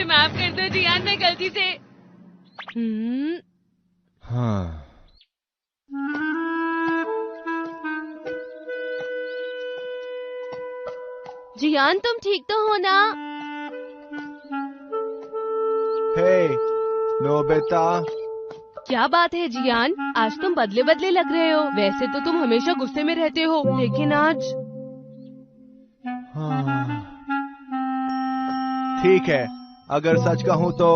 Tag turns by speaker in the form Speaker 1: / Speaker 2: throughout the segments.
Speaker 1: मुझे माफ कर दो जियान, मैं गलती से।
Speaker 2: हाँ।
Speaker 1: जियान तुम ठीक तो हो ना?
Speaker 2: हे नोबिता।
Speaker 1: क्या बात है जियान, आज तुम बदले बदले लग रहे हो। वैसे तो तुम हमेशा गुस्से में रहते हो, लेकिन आज।
Speaker 2: हाँ। ठीक है, अगर सच कहूं तो।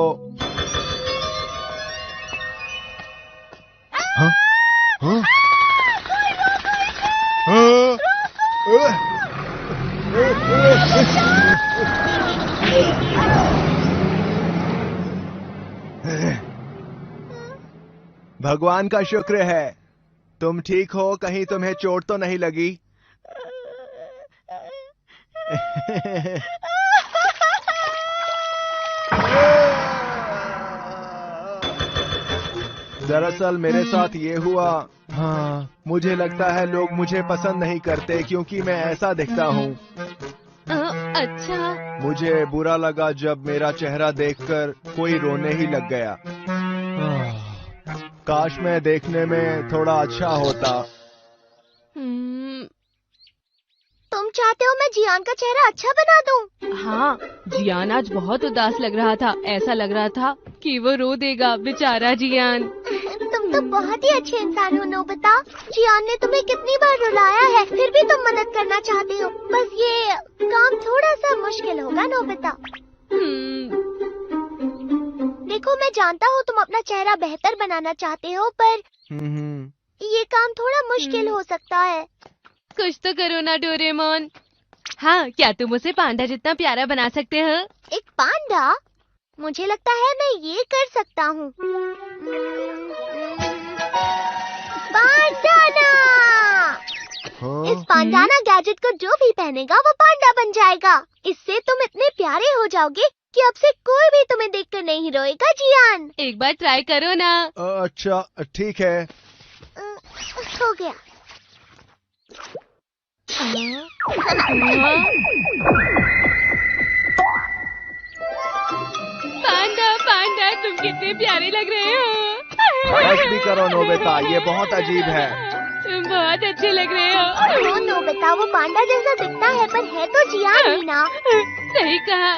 Speaker 2: हाँ? हाँ? भगवान का शुक्र है तुम ठीक हो। कहीं तुम्हें चोट तो नहीं लगी? दरअसल मेरे साथ ये हुआ। हाँ, मुझे लगता है लोग मुझे पसंद नहीं करते क्योंकि मैं ऐसा दिखता हूँ।
Speaker 1: अच्छा।
Speaker 2: मुझे बुरा लगा जब मेरा चेहरा देखकर कोई रोने ही लग गया। काश मैं देखने में थोड़ा अच्छा होता।
Speaker 3: तुम चाहते हो मैं जियान का चेहरा अच्छा बना दूं?
Speaker 1: हाँ, जियान आज बहुत उदास लग रहा था। ऐसा लग रहा था कि वो रो देगा, बेचारा जियान।
Speaker 3: तुम तो बहुत ही अच्छे इंसान हो नोबिता। जियान ने तुम्हें कितनी बार रुलाया है, फिर भी तुम मदद करना चाहते हो। बस ये काम थोड़ा सा मुश्किल होगा नोबिता। देखो मैं जानता हूँ तुम अपना चेहरा बेहतर बनाना चाहते हो, पर ये काम थोड़ा मुश्किल हो सकता है।
Speaker 1: कुछ तो करो ना डोरेमोन। हाँ, क्या तुम उसे पांडा जितना प्यारा बना सकते हो?
Speaker 3: एक पांडा? मुझे लगता है मैं ये कर सकता हूँ। पांडाना! इस पांडाना गैजेट को जो भी पहनेगा वो पांडा बन जाएगा। इससे तुम इतने प्यारे हो जाओगे कि अब से कोई भी तुम्हें देखकर नहीं रोएगा जियान।
Speaker 1: एक बार ट्राई करो ना।
Speaker 2: अच्छा ठीक है।
Speaker 3: हो गया।
Speaker 1: पांडा पांडा तुम कितने प्यारे लग रहे हो।
Speaker 2: बस भी करो नोबिता, ये बहुत अजीब है।
Speaker 1: तुम बहुत अच्छे लग रहे हो।
Speaker 3: नोबिता वो पांडा जैसा दिखता है पर है तो जियान ही ना।
Speaker 1: सही कहा।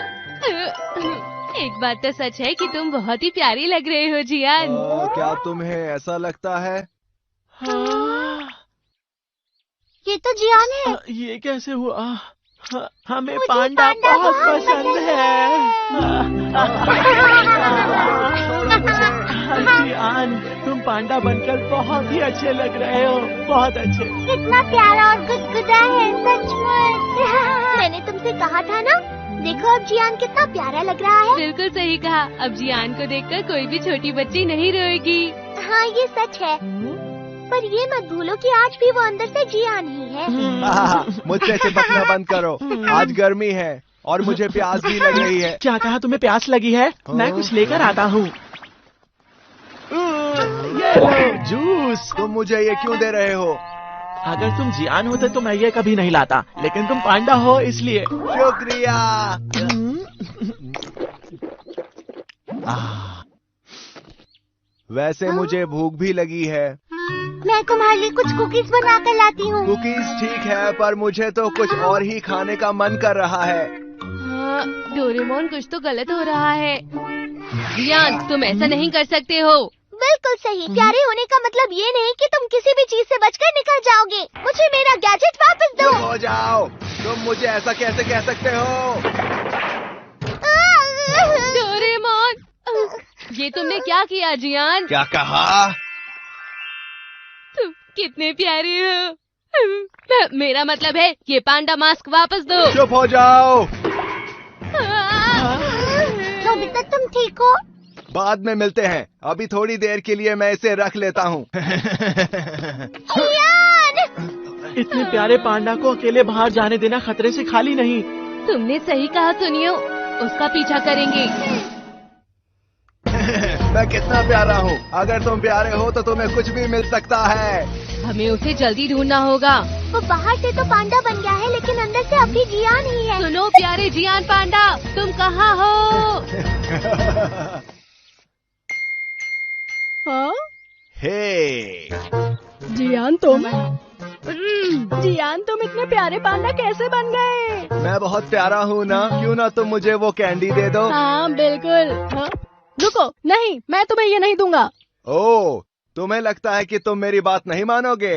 Speaker 1: एक बात तो सच है कि तुम बहुत ही प्यारी लग रहे हो जियान।
Speaker 2: क्या तुम्हें ऐसा लगता है?
Speaker 4: हाँ।
Speaker 3: ये तो जियान है।
Speaker 4: ये कैसे हुआ? हमें पांडा बहुत पसंद है। जियान, तुम पांडा बनकर बहुत ही अच्छे लग रहे हो, बहुत अच्छे।
Speaker 3: कितना प्यारा और गुदगुदा है सचमुच। मैंने तुमसे कहा था ना, देखो अब जियान कितना प्यारा लग रहा है।
Speaker 1: बिल्कुल सही कहा। अब जियान को देखकर कोई भी छोटी बच्ची नहीं रोएगी।
Speaker 3: हाँ ये सच है, पर ये मत भूलो कि आज भी वो अंदर से जियान ही है।
Speaker 2: मुझसे चिपकना बंद करो, आज गर्मी है और मुझे प्यास भी लग रही है।
Speaker 4: क्या कहा? तुम्हें प्यास लगी है? मैं कुछ लेकर आता हूँ। ये लो जूस।
Speaker 2: तुम मुझे ये क्यों दे रहे हो?
Speaker 4: अगर तुम जियान होते तो मैं ये कभी नहीं लाता, लेकिन तुम पांडा हो इसलिए।
Speaker 2: शुक्रिया। वैसे मुझे भूख भी लगी है।
Speaker 3: मैं तुम्हारे लिए कुछ कुकीज बना कर लाती हूँ।
Speaker 2: कुकीज ठीक है, पर मुझे तो कुछ और ही खाने का मन कर रहा है।
Speaker 1: हाँ, डोरेमोन कुछ तो गलत हो रहा है। जियान तुम ऐसा नहीं कर सकते हो।
Speaker 3: बिल्कुल सही। प्यारे होने का मतलब ये नहीं कि तुम किसी भी चीज से बचकर निकल जाओगे। मुझे मेरा गैजेट वापस दो।
Speaker 2: चुप हो जाओ, तुम मुझे ऐसा कैसे कह सकते हो?
Speaker 1: डोरेमोन, ये तुमने क्या किया जियान?
Speaker 2: क्या कहा?
Speaker 1: तुम कितने प्यारे हो। मेरा मतलब है ये पांडा मास्क वापस दो।
Speaker 2: चुप हो जाओ।
Speaker 3: नोबिता तुम ठीक हो?
Speaker 2: बाद में मिलते हैं, अभी थोड़ी देर के लिए मैं इसे रख लेता हूँ।
Speaker 4: इतने प्यारे पांडा को अकेले बाहर जाने देना खतरे से खाली नहीं।
Speaker 1: तुमने सही कहा सुनियो, उसका पीछा करेंगे।
Speaker 2: मैं कितना प्यारा हूँ। अगर तुम प्यारे हो तो तुम्हें कुछ भी मिल सकता है।
Speaker 1: हमें उसे जल्दी ढूंढना होगा।
Speaker 3: वो बाहर से तो पांडा बन गया है, लेकिन अंदर से अभी जियान ही है।
Speaker 1: सुनो प्यारे जियान पांडा, तुम कहाँ हो?
Speaker 5: हाँ
Speaker 2: हे,
Speaker 5: जियान तुम जियान तुम इतने प्यारे पांडा कैसे बन गए?
Speaker 2: मैं बहुत प्यारा हूँ ना, क्यों ना तुम मुझे वो कैंडी दे दो।
Speaker 5: हाँ बिल्कुल। हाँ? रुको, नहीं, मैं तुम्हें ये नहीं दूंगा।
Speaker 2: ओह, तुम्हें लगता है कि तुम मेरी बात नहीं मानोगे?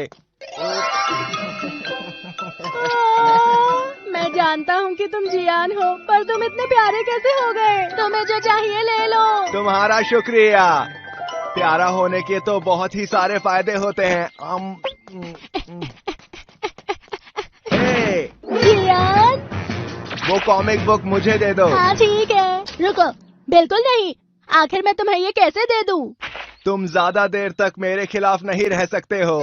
Speaker 5: मैं जानता हूँ कि तुम जियान हो, पर तुम इतने प्यारे कैसे हो गए? तुम्हें जो चाहिए ले लो।
Speaker 2: तुम्हारा शुक्रिया। प्यारा होने के तो बहुत ही सारे फायदे होते हैं। हे,
Speaker 5: जियान,
Speaker 2: वो कॉमिक बुक मुझे दे दो।
Speaker 5: हाँ ठीक है। रुको, बिल्कुल नहीं। आखिर मैं तुम्हें ये कैसे दे दूँ?
Speaker 2: तुम ज्यादा देर तक मेरे खिलाफ नहीं रह सकते हो।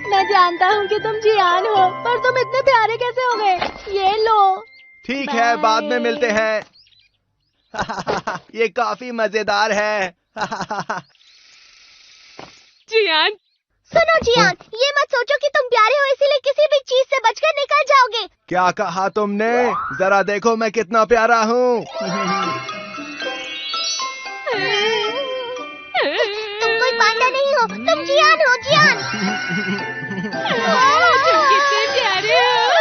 Speaker 5: मैं जानता हूँ कि तुम जियान हो, पर तुम इतने प्यारे कैसे हो गए? ये लो।
Speaker 2: ठीक है, बाद में मिलते हैं। ये काफी मजेदार है।
Speaker 1: जियान,
Speaker 3: सुनो जियान, ये मत सोचो कि तुम प्यारे हो इसीलिए किसी भी चीज से बचकर निकल जाओगे।
Speaker 2: क्या कहा तुमने? जरा देखो मैं कितना प्यारा हूँ।
Speaker 3: तुम कोई पांडा नहीं हो, तुम जियान हो, जियान।
Speaker 1: तुम कितने प्यारे हो।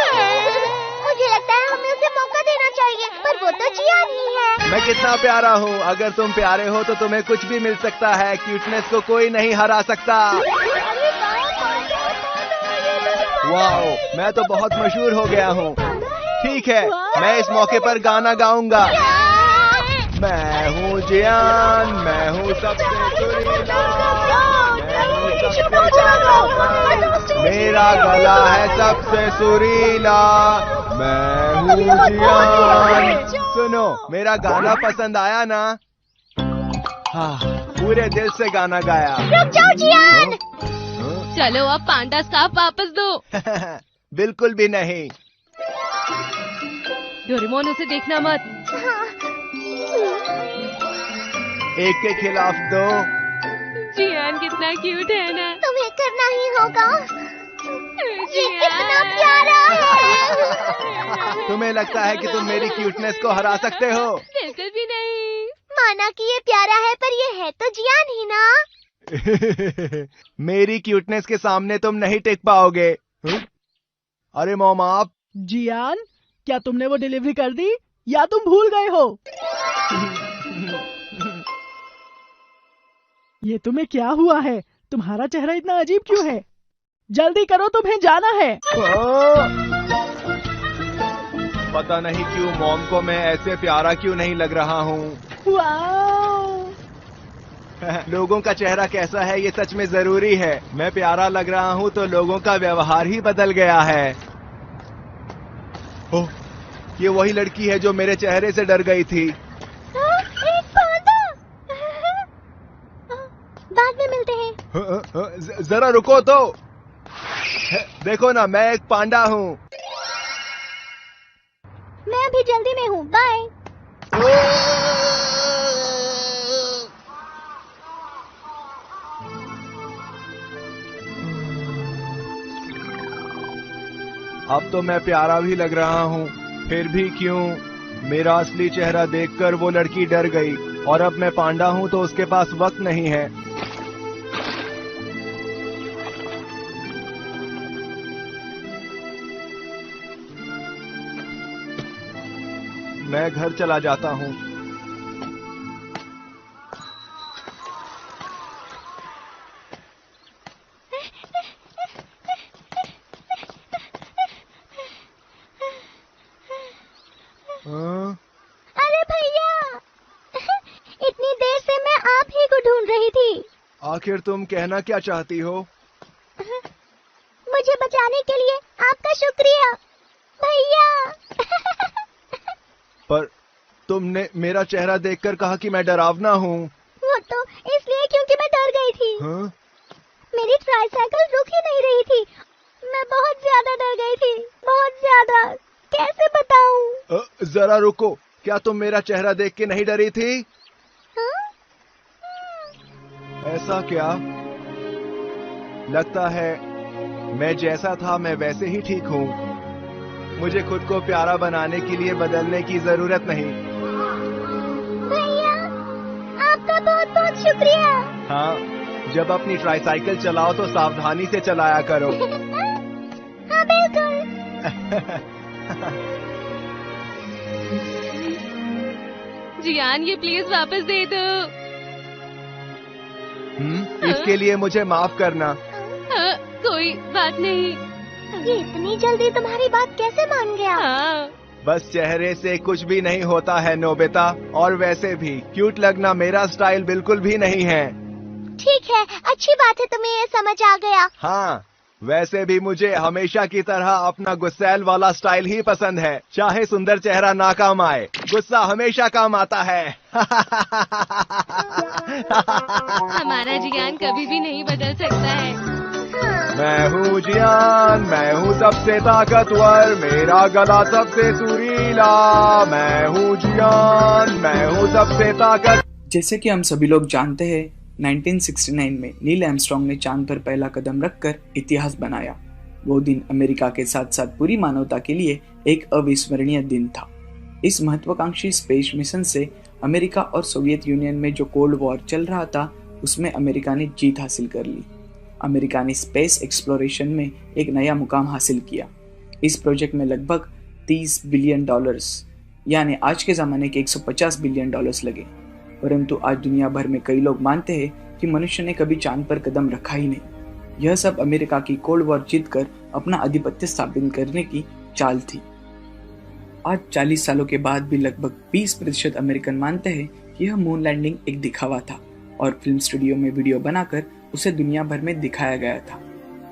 Speaker 3: मुझे लगता है हमें उसे मौका देना चाहिए, पर वो तो जियान ही है।
Speaker 2: मैं कितना प्यारा हूँ। अगर तुम प्यारे हो तो तुम्हें कुछ भी मिल सकता है। क्यूटनेस को कोई नहीं हरा सकता। वाओ, मैं तो बहुत मशहूर हो गया हूँ। ठीक है, मैं इस मौके पर गाना गाऊंगा। मैं हूँ जियान, मैं हूँ सबसे सुरीला, मैं हूँ सबसे चमकदार, मेरा गला है सबसे सुरीला, मैं हूँ जियान। सुनो, मेरा गाना पसंद आया ना? हाँ, पूरे दिल से गाना गाया।
Speaker 3: रुक जाओ जियान।
Speaker 1: चलो अब पांडा स्कार्फ वापस दो।
Speaker 2: बिल्कुल भी नहीं।
Speaker 1: डोरेमोन, उसे देखना मत।
Speaker 3: हाँ,
Speaker 2: एक के खिलाफ दो।
Speaker 1: जियान कितना क्यूट है ना।
Speaker 3: तुम्हें करना ही होगा। ये कितना
Speaker 1: जियान।
Speaker 3: प्यारा है।
Speaker 2: तुम्हें लगता है कि तुम मेरी क्यूटनेस को हरा सकते हो?
Speaker 1: बिल्कुल भी नहीं।
Speaker 3: माना कि ये प्यारा है, पर ये है तो जियान ही ना।
Speaker 2: मेरी क्यूटनेस के सामने तुम नहीं टिक पाओगे। अरे मॉम, आप
Speaker 5: जियान, क्या तुमने वो डिलीवरी कर दी या तुम भूल गए हो? ये तुम्हें क्या हुआ है? तुम्हारा चेहरा इतना अजीब क्यों है? जल्दी करो, तुम्हें जाना है।
Speaker 2: पता नहीं क्यों मॉम को मैं ऐसे प्यारा क्यों नहीं लग रहा हूँ।
Speaker 5: वाओ!
Speaker 2: लोगों का चेहरा कैसा है ये सच में जरूरी है। मैं प्यारा लग रहा हूँ तो लोगों का व्यवहार ही बदल गया है। ओह, ये वही लड़की है जो मेरे चेहरे से डर गई थी।
Speaker 3: एक पांडा। बाद में मिलते हैं।
Speaker 2: जरा रुको तो। देखो ना, मैं एक पांडा हूँ।
Speaker 3: मैं अभी जल्दी में हूँ, बाय।
Speaker 2: अब तो मैं प्यारा भी लग रहा हूँ, फिर भी क्यों? मेरा असली चेहरा देखकर वो लड़की डर गई, और अब मैं पांडा हूँ तो उसके पास वक्त नहीं है। मैं घर चला जाता हूँ।
Speaker 3: अरे भैया, इतनी देर से मैं आप ही को ढूंढ रही थी।
Speaker 2: आखिर तुम कहना क्या चाहती हो?
Speaker 3: मुझे बचाने के लिए आपका शुक्रिया भैया।
Speaker 2: पर तुमने मेरा चेहरा देखकर कहा कि मैं डरावना हूँ।
Speaker 3: वो तो इसलिए क्योंकि मैं डर गई थी।
Speaker 2: हाँ?
Speaker 3: मेरी ट्राईसाइकिल रुक ही नहीं रही थी। मैं बहुत ज्यादा डर गई थी, बहुत ज्यादा। कैसे बताऊं?
Speaker 2: जरा रुको, क्या तुम मेरा चेहरा देख के नहीं डरी थी?
Speaker 3: हाँ?
Speaker 2: ऐसा क्या? लगता है मैं जैसा था मैं वैसे ही ठीक हूँ। मुझे खुद को प्यारा बनाने के लिए बदलने की जरूरत नहीं।
Speaker 3: भैया, आपका बहुत बहुत शुक्रिया।
Speaker 2: हाँ, जब अपनी ट्राईसाइकिल चलाओ तो सावधानी से चलाया करो।
Speaker 3: हाँ बिल्कुल।
Speaker 1: जियान, ये प्लीज वापस दे दो।
Speaker 2: इसके लिए मुझे माफ करना।
Speaker 1: हाँ, कोई बात नहीं।
Speaker 3: ये इतनी जल्दी तुम्हारी बात कैसे मान गया?
Speaker 1: हाँ।
Speaker 2: बस चेहरे से कुछ भी नहीं होता है नोबिता, और वैसे भी क्यूट लगना मेरा स्टाइल बिल्कुल भी नहीं है।
Speaker 3: ठीक है, अच्छी बात है तुम्हें ये समझ आ गया।
Speaker 2: हाँ, वैसे भी मुझे हमेशा की तरह अपना गुस्सैल वाला स्टाइल ही पसंद है। चाहे सुंदर चेहरा ना काम आए, गुस्सा हमेशा काम आता है।
Speaker 1: हमारा जियान कभी भी नहीं बदल सकता है।
Speaker 2: मैं हूँ जियान, मैं हूँ सबसे ताकतवर, मेरा गला सबसे सुरीला। मैं हूँ जियान, मैं हूँ सबसे ताकत।
Speaker 6: जैसे कि हम सभी लोग जानते हैं, 1969 में नील आर्मस्ट्रांग ने चांद पर पहला कदम रखकर इतिहास बनाया। वो दिन अमेरिका के साथ साथ पूरी मानवता के लिए एक अविस्मरणीय दिन था। इस महत्वाकांक्षी स्पेस मिशन से अमेरिका और सोवियत यूनियन में जो कोल्ड वॉर चल रहा था, उसमें अमेरिका ने जीत हासिल कर ली। अमेरिका ने स्पेस एक्सप्लोरेशन में एक नया मुकाम हासिल किया। इस प्रोजेक्ट में लगभग $30 बिलियन यानी आज के ज़माने के $150 बिलियन लगे। परंतु आज दुनिया भर में कई लोग मानते हैं कि मनुष्य ने कभी चांद पर कदम रखा ही नहीं। यह सब अमेरिका की कोल्ड वॉर जीतकर अपना आधिपत्य स्थापित करने की चाल थी। आज 40 सालों के बाद भी लगभग 20% अमेरिकन मानते हैं कि यह मून लैंडिंग एक दिखावा था और फिल्म स्टूडियो में वीडियो बनाकर उसे दुनिया भर में दिखाया गया था।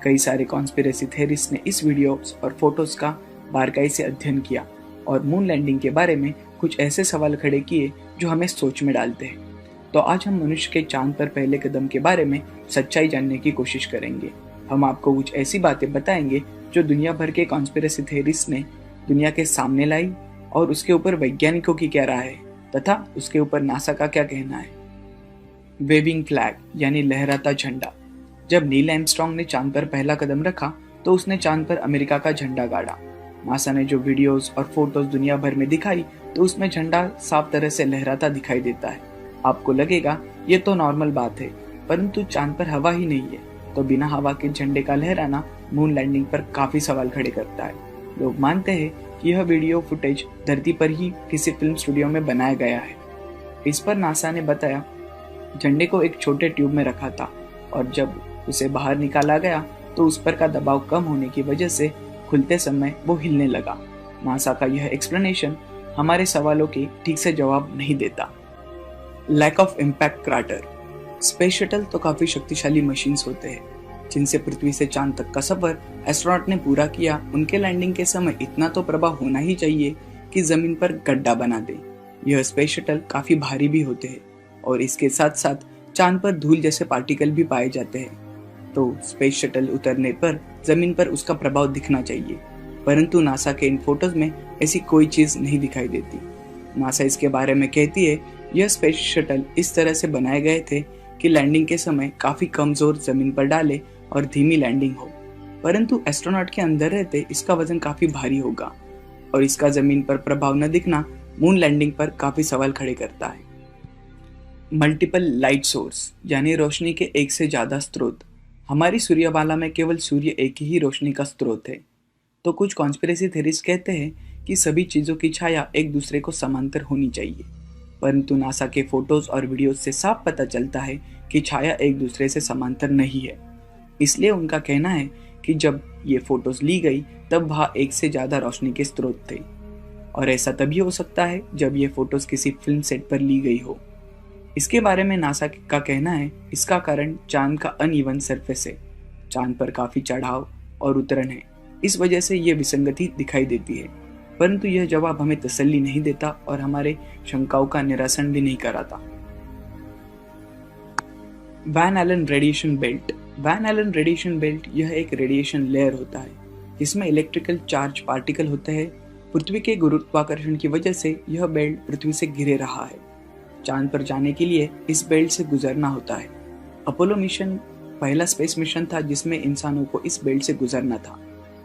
Speaker 6: कई सारे कॉन्स्पिरेसी थेरिस्ट ने इस वीडियोस और फोटोज का बारीकाई से अध्ययन किया और मून लैंडिंग के बारे में कुछ ऐसे सवाल खड़े किए जो हमें सोच में डालते हैं। तो आज हम मनुष्य के चांद पर पहले कदम के बारे में सच्चाई जानने की कोशिश करेंगे। हम आपको कुछ ऐसी बातें बताएंगे जो दुनिया भर के कॉन्स्पिरेसी थेरिस्ट ने दुनिया के सामने लाई और उसके ऊपर वैज्ञानिकों की क्या राय है तथा उसके ऊपर नासा का क्या कहना है। वेविंग फ्लैग यानी लहराता झंडा। जब नील आर्मस्ट्रांग ने चांद पर पहला कदम रखा तो उसने चांद पर अमेरिका का झंडा गाड़ा। नासा ने जो वीडियोस और फोटोज दुनिया भर में दिखाई तो उसमें झंडा साफ तरह से लहराता दिखाई देता है। आपको लगेगा ये तो नॉर्मल बात है, परंतु चांद पर हवा ही नहीं है, तो बिना हवा के झंडे का लहराना मून लैंडिंग पर काफी सवाल खड़े करता है। लोग मानते हैं कि यह वीडियो फुटेज धरती पर ही किसी फिल्म स्टूडियो में बनाया गया है। इस पर नासा ने बताया झंडे को एक छोटे ट्यूब में रखा था और जब उसे बाहर निकाला गया तो उस पर का दबाव कम होने की वजह से खुलते समय वो हिलने लगा। नासा का यह एक्सप्लेनेशन हमारे सवालों के ठीक से जवाब नहीं देता। Lack of impact crater. Space shuttle तो काफी शक्तिशाली मशीन्स होते हैं जिनसे पृथ्वी से चांद तक का सफर एस्ट्रोनॉट ने पूरा किया। उनके लैंडिंग के समय इतना तो प्रभाव होना ही चाहिए कि जमीन पर गड्ढा बना दे। यह स्पेस शटल काफी भारी भी होते हैं और इसके साथ साथ चांद पर धूल जैसे पार्टिकल भी पाए जाते हैं, तो स्पेस शटल उतरने पर जमीन पर उसका प्रभाव दिखना चाहिए, परंतु नासा के इन फोटोज में ऐसी कोई चीज नहीं दिखाई देती। नासा इसके बारे में कहती है यह स्पेस शटल इस तरह से बनाए गए थे कि लैंडिंग के समय काफी कमजोर जमीन पर डाले और धीमी लैंडिंग हो, परंतु एस्ट्रोनॉट के अंदर रहते इसका वजन काफी भारी होगा और इसका जमीन पर प्रभाव न दिखना मून लैंडिंग पर काफी सवाल खड़े करता है। मल्टीपल लाइट सोर्स यानी रोशनी के एक से ज्यादा स्रोत। हमारी सूर्यमाला में केवल सूर्य एक ही रोशनी का स्रोत है, तो कुछ कॉन्स्पिरेसी थ्योरीज कहते हैं कि सभी चीजों की छाया एक दूसरे को समांतर होनी चाहिए, परंतु नासा के फोटोज और वीडियोज से साफ पता चलता है कि छाया एक दूसरे से समांतर नहीं है। इसलिए उनका कहना है कि जब ये फोटोज ली गई तब वहाँ एक से ज्यादा रोशनी के स्रोत थे और ऐसा तभी हो सकता है जब ये फोटोज किसी फिल्म सेट पर ली गई हो। इसके बारे में नासा का कहना है इसका कारण चांद का अनइवन सरफेस है। चांद पर काफी चढ़ाव और उतरन है, इस वजह से ये विसंगति दिखाई देती है, परंतु यह जवाब हमें तसल्ली नहीं देता और हमारे शंकाओं का निरासन भी नहीं कराता। Van Allen radiation belt. Van Allen radiation belt यह एक रेडिएशन लेयर होता है जिसमें इलेक्ट्रिकल चार्ज पार्टिकल होते हैं। पृथ्वी के गुरुत्वाकर्षण की वजह से यह बेल्ट पृथ्वी से घिरे रहा है। चांद पर जाने के लिए इस बेल्ट से गुजरना होता है। अपोलो मिशन पहला स्पेस मिशन था जिसमें इंसानों को इस बेल्ट से गुजरना था।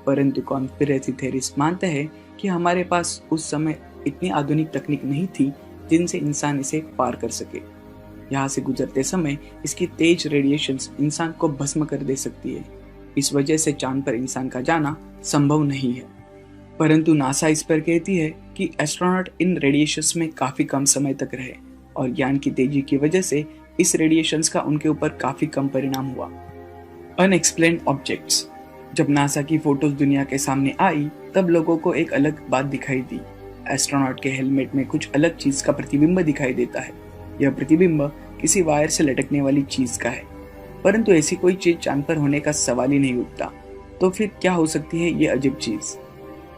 Speaker 6: परंतु कॉन्स्पिरेसी थ्योरिस्ट मानते हैं कि हमारे पास उस समय इतनी आधुनिक तकनीक नहीं थी जिनसे इंसान इसे पार कर सके। यहाँ से गुजरते समय इसकी तेज रेडिएशंस इंसान को भस्म कर दे सकती है। इस वजह से चांद पर इंसान का जाना संभव नहीं है। परंतु नासा इस पर कहती है कि एस्ट्रोनॉट इन रेडिएशंस में काफी कम समय तक रहे और ज्ञान की तेजी की वजह से इस रेडिएशंस का उनके ऊपर काफी कम परिणाम हुआ। Unexplained objects. जब नासा की फोटोज दुनिया के सामने आई तब लोगों को एक अलग बात दिखाई दी। एस्ट्रोनॉट के हेलमेट में कुछ अलग चीज का प्रतिबिंब दिखाई देता है। यह प्रतिबिंब किसी वायर से लटकने वाली चीज का है, परंतु ऐसी कोई चीज चांद पर होने का सवाल ही नहीं उठता। तो फिर क्या हो सकती है ये अजीब चीज?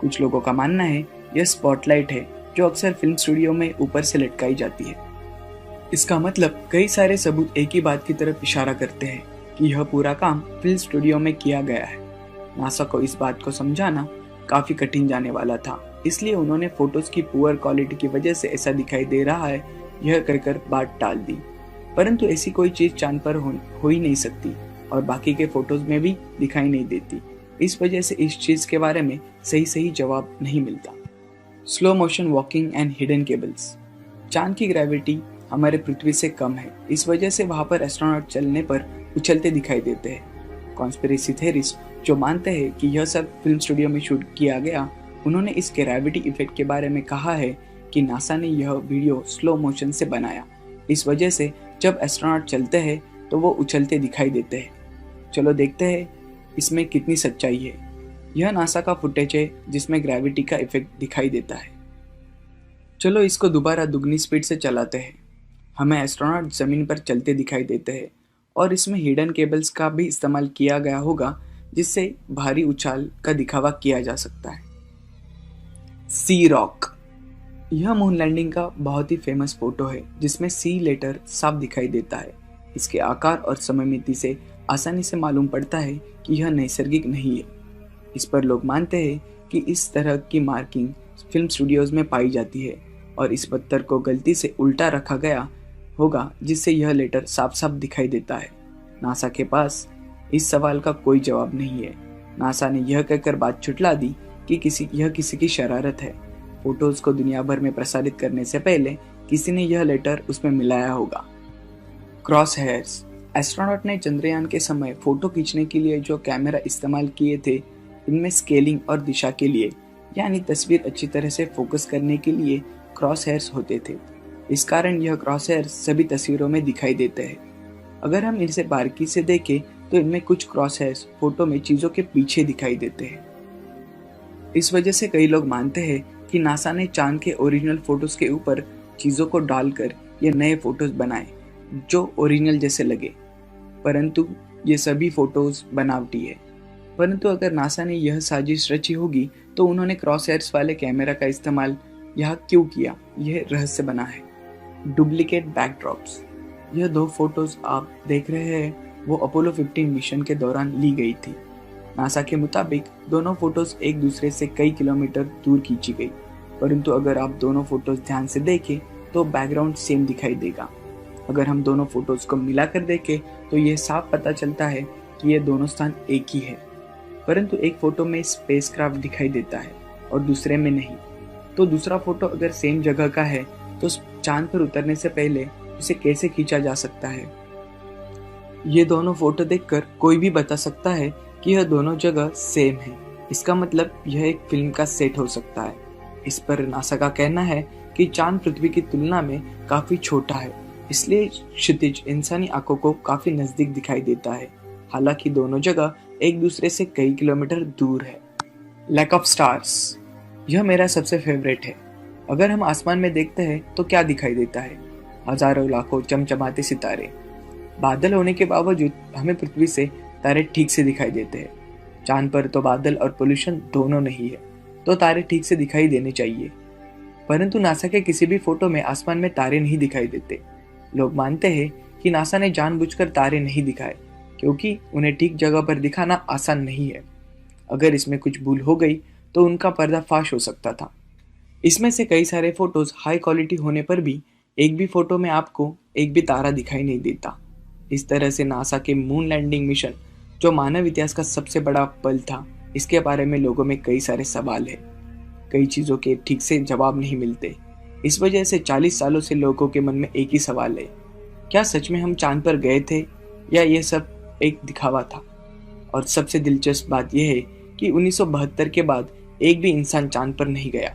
Speaker 6: कुछ लोगों का मानना है यह स्पॉटलाइट है जो अक्सर फिल्म स्टूडियो में ऊपर से लटकाई जाती है। इसका मतलब कई सारे सबूत एक ही बात की तरफ इशारा करते हैं कि यह पूरा काम फिल्म स्टूडियो में किया गया है। नासा को इस बात को समझाना काफी कठिन जाने वाला था, इसलिए उन्होंने फोटोज की पुअर क्वालिटी की वजह से ऐसा दिखाई दे रहा है यह कहकर बात टाल दी। परंतु ऐसी कोई चीज चांद पर हो ही नहीं सकती और बाकी के फोटोज में भी दिखाई नहीं देती। इस वजह से इस चीज के बारे में सही जवाब नहीं मिलता। Slow motion walking and hidden cables. चांद की ग्रेविटी हमारे पृथ्वी से कम है, इस वजह से वहां पर एस्ट्रोनॉट चलने पर उछलते दिखाई देते हैं। कॉन्स्पिरेसी थ्योरिस्ट जो मानते हैं कि यह सब फिल्म स्टूडियो में शूट किया गया, उन्होंने इस ग्रेविटी इफेक्ट के बारे में कहा है कि नासा ने यह वीडियो स्लो मोशन से बनाया। इस वजह से जब एस्ट्रोनॉट चलते हैं तो वो उछलते दिखाई देते हैं। चलो देखते हैं इसमें कितनी सच्चाई है। यह नासा का फुटेज है जिसमें ग्रेविटी का इफेक्ट दिखाई देता है। चलो इसको दोबारा दुगनी स्पीड से चलाते हैं। हमें एस्ट्रोनॉट जमीन पर चलते दिखाई देते हैं और इसमें हिडन केबल्स का भी इस्तेमाल किया गया होगा जिससे भारी उछाल का दिखावा किया जा सकता है। सी रॉक। यह मून लैंडिंग का बहुत ही फेमस फोटो है जिसमें सी लेटर साफ दिखाई देता है। इसके आकार और सममिति से आसानी से मालूम पड़ता है कि यह नैसर्गिक नहीं है। इस पर लोग मानते हैं कि इस तरह की मार्किंग फिल्म स्टूडियोज में पाई जाती है और इस पत्थर को गलती से उल्टा रखा गया होगा जिससे यह लेटर साफ साफ दिखाई देता है। नासा के पास इस सवाल का कोई जवाब नहीं है। नासा ने यह कहकर बात छुटला दी कि यह किसी की शरारत है। फोटोज को दुनिया भर में प्रसारित करने से पहले किसी ने यह लेटर उसमें मिलाया होगा। Cross hairs. एस्ट्रोनॉट ने चंद्रयान के समय फोटो खींचने के लिए जो कैमरा इस्तेमाल किए थे, इनमें स्केलिंग और दिशा के लिए यानी तस्वीर अच्छी तरह से फोकस करने के लिए क्रॉस हेयर्स होते थे। इस कारण यह क्रॉस हेयर्स सभी तस्वीरों में दिखाई देते हैं। अगर हम इनसे बारीकी से देखें तो इनमें कुछ क्रॉस हेयर्स फोटो में चीजों के पीछे दिखाई देते हैं। इस वजह से कई लोग मानते हैं कि नासा ने चांद के ओरिजिनल फोटोज के ऊपर चीजों को डालकर ये नए फोटोज बनाए जो ओरिजिनल जैसे लगे, परंतु ये सभी फोटोज बनावटी है। परंतु अगर नासा ने यह साजिश रची होगी तो उन्होंने क्रॉस हेयर्स वाले कैमरा का इस्तेमाल यहाँ क्यों किया, यह रहस्य बना है। Duplicate backdrops. यह दो फोटोज आप देख रहे हैं वो अपोलो 15 मिशन के दौरान ली गई थी। नासा के मुताबिक दोनों फोटोज एक दूसरे से कई किलोमीटर दूर खींची गई, परंतु अगर आप दोनों फोटोज ध्यान से देखें तो बैकग्राउंड सेम दिखाई देगा। अगर हम दोनों फोटोज को मिलाकर देखें तो यह साफ पता चलता है कि ये दोनों स्थान एक ही है, परंतु एक फोटो में स्पेसक्राफ्ट दिखाई देता है और दूसरे में नहीं। तो दूसरा फोटो अगर सेम जगह का है तो चांद पर उतरने से पहले उसे कैसे खींचा जा सकता है? ये दोनों फोटो देखकर कोई भी बता सकता है कि यह दोनों जगह सेम है। इसका मतलब यह एक फिल्म का सेट हो सकता है। इस पर नासा का कहना है कि चांद पृथ्वी की तुलना में काफी छोटा है, इसलिए क्षितिज इंसानी आंखों को काफी नजदीक दिखाई देता है, हालांकि दोनों जगह एक दूसरे से कई किलोमीटर दूर है। Lack of stars. यह मेरा सबसे फेवरेट है। अगर हम आसमान में देखते हैं तो क्या दिखाई देता है? हजारों लाखों चमचमाते सितारे। बादल होने के बावजूद हमें पृथ्वी से तारे ठीक से दिखाई देते हैं। चांद पर तो बादल और पोल्यूशन दोनों नहीं है, तो तारे ठीक से दिखाई देने चाहिए। परंतु नासा के किसी भी फोटो में आसमान में तारे नहीं दिखाई देते। लोग मानते हैं कि नासा ने जानबूझकर तारे नहीं दिखाए क्योंकि उन्हें ठीक जगह पर दिखाना आसान नहीं है। अगर इसमें कुछ भूल हो गई तो उनका पर्दाफाश हो सकता था। इसमें से कई सारे फोटोज हाई क्वालिटी होने पर भी एक भी फोटो में आपको एक भी तारा दिखाई नहीं देता। इस तरह से नासा के मून लैंडिंग मिशन, जो मानव इतिहास का सबसे बड़ा पल था, इसके बारे में लोगों में कई सारे सवाल हैं। कई चीज़ों के ठीक से जवाब नहीं मिलते। इस वजह से 40 सालों से लोगों के मन में एक ही सवाल है, क्या सच में हम चांद पर गए थे या ये सब एक दिखावा था? और सबसे दिलचस्प बात यह है कि 1972 के बाद एक भी इंसान चांद पर नहीं गया।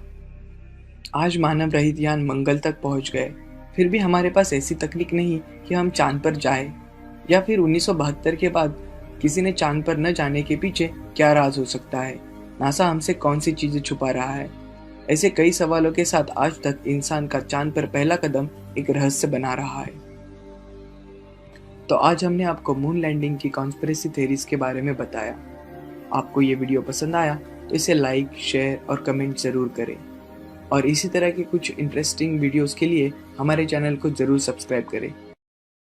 Speaker 6: आज मानव रहित यान मंगल तक पहुंच गए, फिर भी हमारे पास ऐसी तकनीक नहीं कि हम चांद पर जाएं। या फिर 1972 के बाद किसी ने चांद पर न जाने के पीछे क्या राज हो सकता है? नासा हमसे कौन सी चीजें छुपा रहा है? ऐसे कई सवालों के साथ आज तक इंसान का चांद पर पहला कदम एक रहस्य बना रहा है। तो आज हमने आपको मून लैंडिंग की कॉन्स्पिरेसी थ्योरीज के बारे में बताया। आपको ये वीडियो पसंद आया तो इसे लाइक, शेयर और कमेंट जरूर करें। और इसी तरह के कुछ इंटरेस्टिंग वीडियोस के लिए हमारे चैनल को जरूर सब्सक्राइब करें।